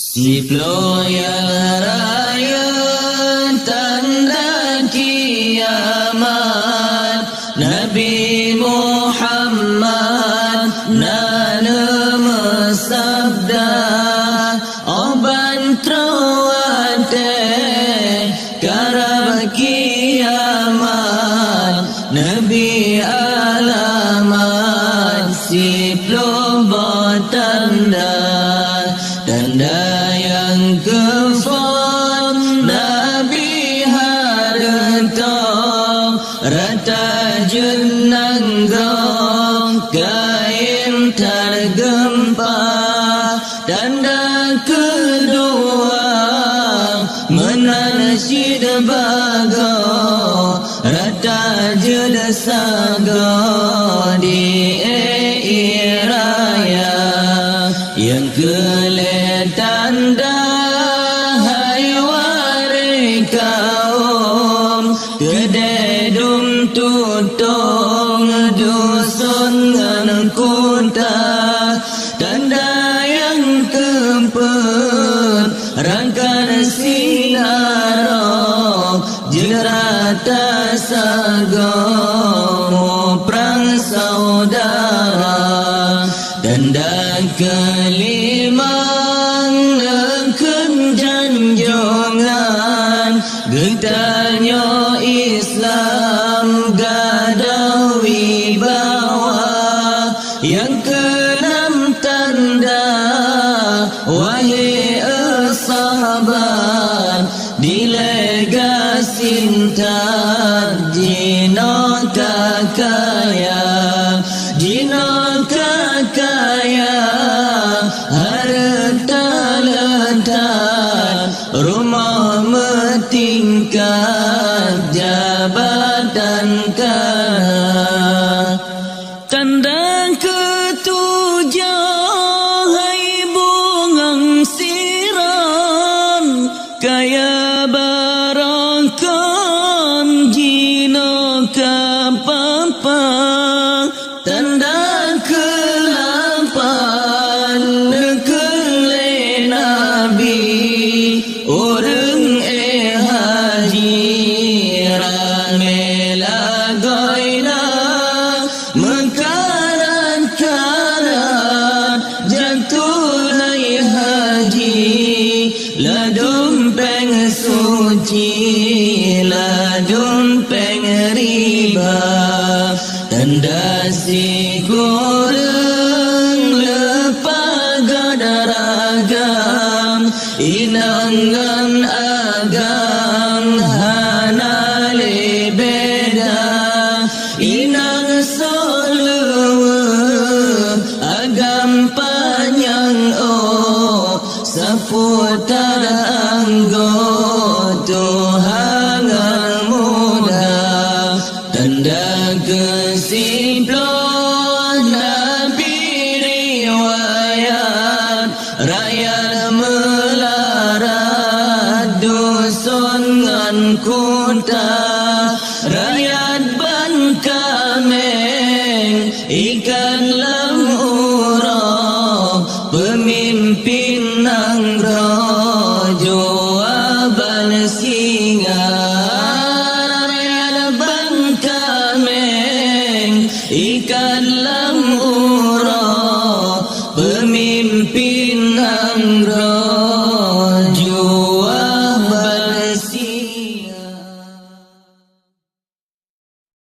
Siplo yang raya tanda kiamat, Nabi Muhammad nana sabda oban trawate karab kiamat, Nabi alamat siplo batanda tanda yang kefon Nabi harta rata jenang gong kain tergempa, tanda kedua menansyid bago rata jeda sago di raya yang tanda hai wari kaum kededum tutong dusun ngan kunta, tanda yang kempet rangkan sinaro jerata sago perang saudara, tanda kelima gentarnya Islam gadawi bawa, yang keenam tanda wahai sahabat dilegasin tak jina kakaya, jina kakaya harta lentar rumah tingkat jabatan kah, tanda ketujuh hai bungang siram kaya barakan jina kapapa, tanda ke-8 nekele Nabi orang ladum peng suci ladum peng riba, tanda si